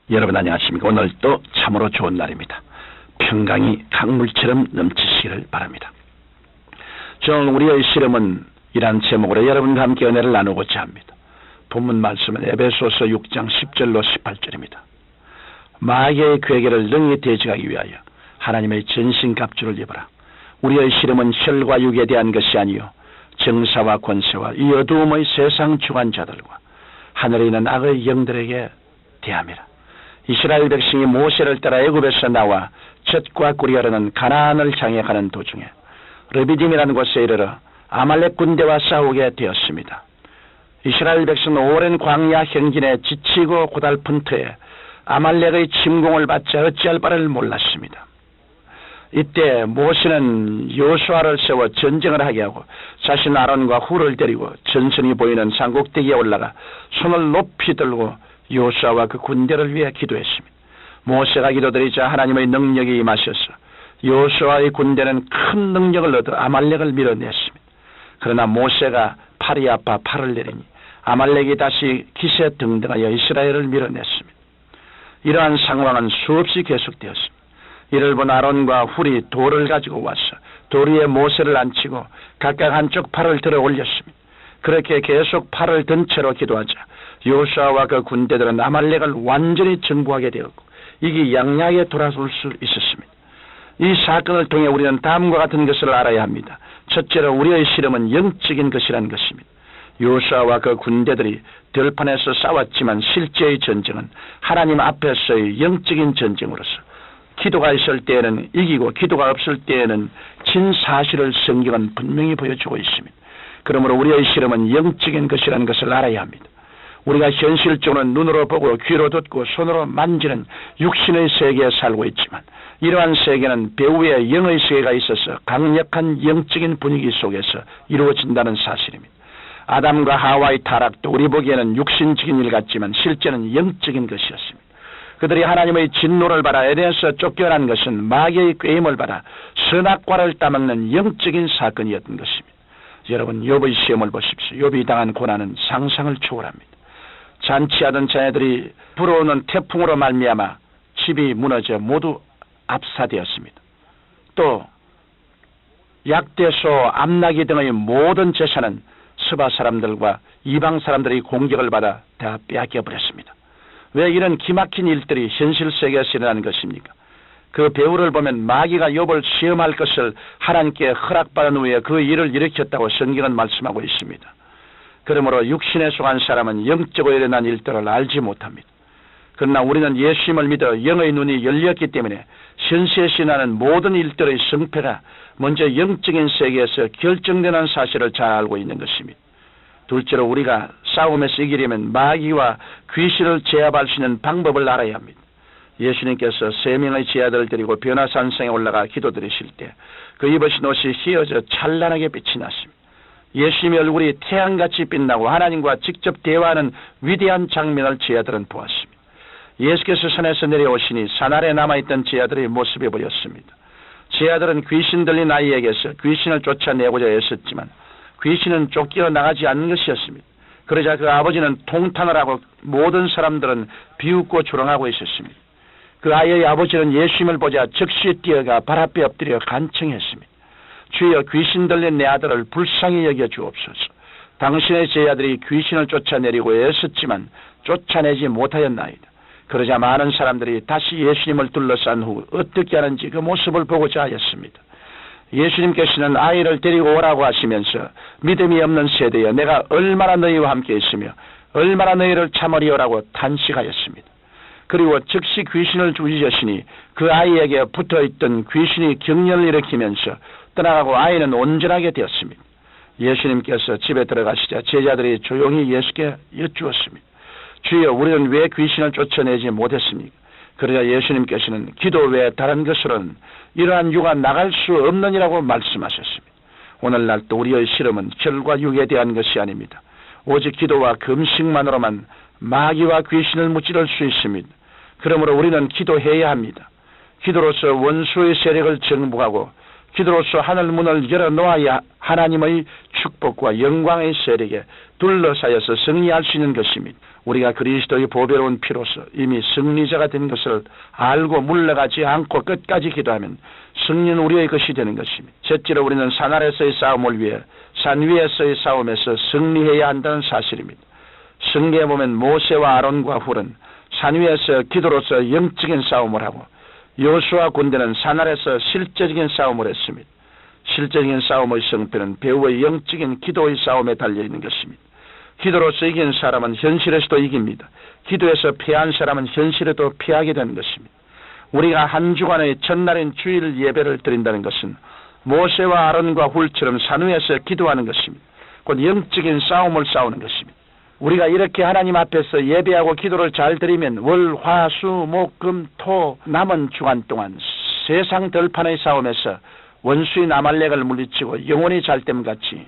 여러분 안녕하십니까? 오늘 또 참으로 좋은 날입니다. 평강이 강물처럼 넘치시기를 바랍니다. 오늘 우리의 실험은 이란 제목으로 여러분과 함께 은혜를 나누고자 합니다. 본문 말씀은 에베소서 6장 10절로 18절입니다. 마귀의 괴계를 능히 대적하기 위하여 하나님의 전신갑주를 입어라. 우리의 실험은 혈과 육에 대한 것이 아니요 정사와 권세와 이 어두움의 세상 주관자들과 하늘에 있는 악의 영들에게 대함이라. 이스라엘 백성이 모세를 따라 애굽에서 나와 젖과 꿀이 흐르는 가나안을 향해 가는 도중에 르비딤이라는 곳에 이르러 아말렉 군대와 싸우게 되었습니다. 이스라엘 백성은 오랜 광야 행진에 지치고 고달픈 터에 아말렉의 침공을 받자 어찌할 바를 몰랐습니다. 이때 모세는 여호수아를 세워 전쟁을 하게 하고 자신 아론과 훌을 데리고 전선이 보이는 산꼭대기에 올라가 손을 높이 들고 여호수아와 그 군대를 위해 기도했습니다. 모세가 기도드리자 하나님의 능력이 임하셔서 여호수아의 군대는 큰 능력을 얻어 아말렉을 밀어냈습니다. 그러나 모세가 팔이 아파 팔을 내리니 아말렉이 다시 기세등등하여 이스라엘을 밀어냈습니다. 이러한 상황은 수없이 계속되었습니다. 이를 본 아론과 훌이 돌을 가지고 와서 돌 위에 모세를 앉히고 각각 한쪽 팔을 들어 올렸습니다. 그렇게 계속 팔을 든 채로 기도하자 여호수아와 그 군대들은 아말렉을 완전히 정복하게 되었고 이게 양양에 돌아설 수 있었습니다. 이 사건을 통해 우리는 다음과 같은 것을 알아야 합니다. 첫째로 우리의 실험은 영적인 것이라는 것입니다. 여호수아와 그 군대들이 들판에서 싸웠지만 실제의 전쟁은 하나님 앞에서의 영적인 전쟁으로서 기도가 있을 때에는 이기고 기도가 없을 때에는 진 사실을 성경은 분명히 보여주고 있습니다. 그러므로 우리의 실험은 영적인 것이라는 것을 알아야 합니다. 우리가 현실적으로 눈으로 보고 귀로 듣고 손으로 만지는 육신의 세계에 살고 있지만 이러한 세계는 배후에 영의 세계가 있어서 강력한 영적인 분위기 속에서 이루어진다는 사실입니다. 아담과 하와의 타락도 우리 보기에는 육신적인 일 같지만 실제는 영적인 것이었습니다. 그들이 하나님의 진노를 받아 에덴에서 쫓겨난 것은 마귀의 꾀임을 받아 선악과를 따먹는 영적인 사건이었던 것입니다. 여러분 욥의 시험을 보십시오. 욥이 당한 고난은 상상을 초월합니다. 잔치하던 자녀들이 불어오는 태풍으로 말미암아 집이 무너져 모두 압사되었습니다. 또 약대소, 암나기 등의 모든 재산은 스바 사람들과 이방 사람들이 공격을 받아 다 빼앗겨버렸습니다. 왜 이런 기막힌 일들이 현실 세계에서 일어나는 것입니까? 그 배후를 보면 마귀가 욥을 시험할 것을 하나님께 허락받은 후에 그 일을 일으켰다고 성경은 말씀하고 있습니다. 그러므로 육신에 속한 사람은 영적으로 일어난 일들을 알지 못합니다. 그러나 우리는 예수님을 믿어 영의 눈이 열렸기 때문에 현세에서 일어나는 모든 일들의 성패가 먼저 영적인 세계에서 결정되는 사실을 잘 알고 있는 것입니다. 둘째로 우리가 싸움에서 이기려면 마귀와 귀신을 제압할 수 있는 방법을 알아야 합니다. 예수님께서 3명의 제자들을 데리고 변화산성에 올라가 기도드리실 때 그 입으신 옷이 휘어져 찬란하게 빛이 났습니다. 예수님의 얼굴이 태양같이 빛나고 하나님과 직접 대화하는 위대한 장면을 제자들은 보았습니다. 예수께서 산에서 내려오시니 산 아래 남아있던 제자들의 모습이 보였습니다. 제자들은 귀신 들린 아이에게서 귀신을 쫓아내고자 애썼지만 귀신은 쫓겨나가지 않는 것이었습니다. 그러자 그 아버지는 통탄을 하고 모든 사람들은 비웃고 조롱하고 있었습니다. 그 아이의 아버지는 예수님을 보자 즉시 뛰어가 발 앞에 엎드려 간청했습니다. 주여 귀신 들린 내 아들을 불쌍히 여겨 주옵소서. 당신의 제자들이 귀신을 쫓아내리고 애썼지만 쫓아내지 못하였나이다. 그러자 많은 사람들이 다시 예수님을 둘러싼 후 어떻게 하는지 그 모습을 보고자 하였습니다. 예수님께서는 아이를 데리고 오라고 하시면서 믿음이 없는 세대여 내가 얼마나 너희와 함께 있으며 얼마나 너희를 참으리오라고 탄식하였습니다. 그리고 즉시 귀신을 죽이시니 그 아이에게 붙어있던 귀신이 경련을 일으키면서 떠나가고 아이는 온전하게 되었습니다. 예수님께서 집에 들어가시자 제자들이 조용히 예수께 여쭈었습니다. 주여 우리는 왜 귀신을 쫓아내지 못했습니까? 그러자 예수님께서는 기도 외에 다른 것으로는 이러한 유가 나갈 수 없느니라고 말씀하셨습니다. 오늘날 또 우리의 실험은 혈과 육에 대한 것이 아닙니다. 오직 기도와 금식만으로만 마귀와 귀신을 무찌를 수 있습니다. 그러므로 우리는 기도해야 합니다. 기도로서 원수의 세력을 정복하고 기도로서 하늘 문을 열어놓아야 하나님의 축복과 영광의 세력에 둘러싸여서 승리할 수 있는 것입니다. 우리가 그리스도의 보배로운 피로서 이미 승리자가 된 것을 알고 물러가지 않고 끝까지 기도하면 승리는 우리의 것이 되는 것입니다. 첫째로 우리는 산 아래서의 싸움을 위해 산 위에서의 싸움에서 승리해야 한다는 사실입니다. 성경에 보면 모세와 아론과 훌은 산 위에서 기도로서 영적인 싸움을 하고 여호수아 군대는 산 아래서 실제적인 싸움을 했습니다. 실제적인 싸움의 성패는 배우의 영적인 기도의 싸움에 달려있는 것입니다. 기도로서 이긴 사람은 현실에서도 이깁니다. 기도에서 패한 사람은 현실에도 패하게 되는 것입니다. 우리가 한 주간의 첫날인 주일 예배를 드린다는 것은 모세와 아론과 훌처럼 산 위에서 기도하는 것입니다. 곧 영적인 싸움을 싸우는 것입니다. 우리가 이렇게 하나님 앞에서 예배하고 기도를 잘 드리면 월, 화, 수, 목, 금, 토 남은 주간 동안 세상 들판의 싸움에서 원수인 아말렉을 물리치고 영혼이 잘됨같이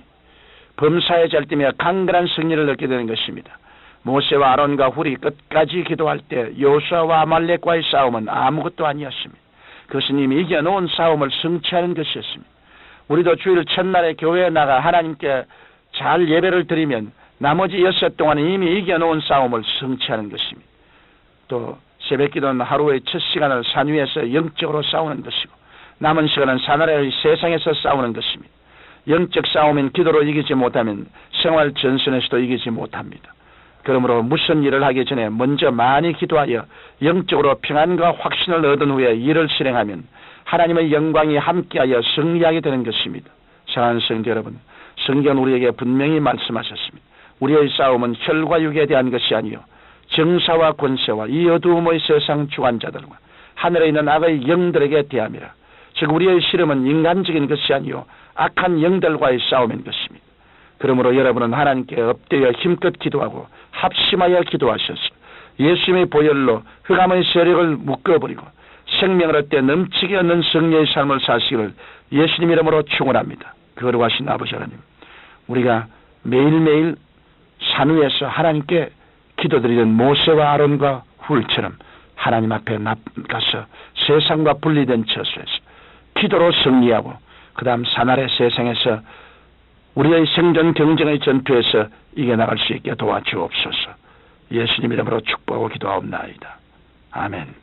범사에 잘되며 강건한 승리를 얻게 되는 것입니다. 모세와 아론과 훌이 끝까지 기도할 때 여호수아와 아말렉과의 싸움은 아무것도 아니었습니다. 그것은 이미 이겨놓은 싸움을 승치하는 것이었습니다. 우리도 주일 첫날에 교회에 나가 하나님께 잘 예배를 드리면 나머지 6 동안은 이미 이겨놓은 싸움을 승치하는 것입니다. 또 새벽기도는 하루의 첫 시간을 산 위에서 영적으로 싸우는 것이고 남은 시간은 산 아래의 세상에서 싸우는 것입니다. 영적 싸움인 기도로 이기지 못하면 생활 전선에서도 이기지 못합니다. 그러므로 무슨 일을 하기 전에 먼저 많이 기도하여 영적으로 평안과 확신을 얻은 후에 일을 실행하면 하나님의 영광이 함께하여 승리하게 되는 것입니다. 사랑하는 성도 여러분, 성경은 우리에게 분명히 말씀하셨습니다. 우리의 싸움은 혈과 육에 대한 것이 아니요 정사와 권세와 이 어두움의 세상 주관자들과 하늘에 있는 악의 영들에게 대함이라. 즉 우리의 씨름은 인간적인 것이 아니요 악한 영들과의 싸움인 것입니다. 그러므로 여러분은 하나님께 엎드려 힘껏 기도하고 합심하여 기도하셔서 예수님의 보혈로 흑암의 세력을 묶어버리고 생명을 얻되 넘치게 얻는 승리의 삶을 사시기를 예수님 이름으로 축원합니다. 거룩하신 아버지 하나님, 우리가 매일매일 산 위에서 하나님께 기도드리는 모세와 아론과 훌처럼 하나님 앞에 나가서 세상과 분리된 처소에서 기도로 승리하고 그 다음 산 아래 세상에서 우리의 생존 경쟁의 전투에서 이겨나갈 수 있게 도와주옵소서. 예수님 이름으로 축복하고 기도하옵나이다. 아멘.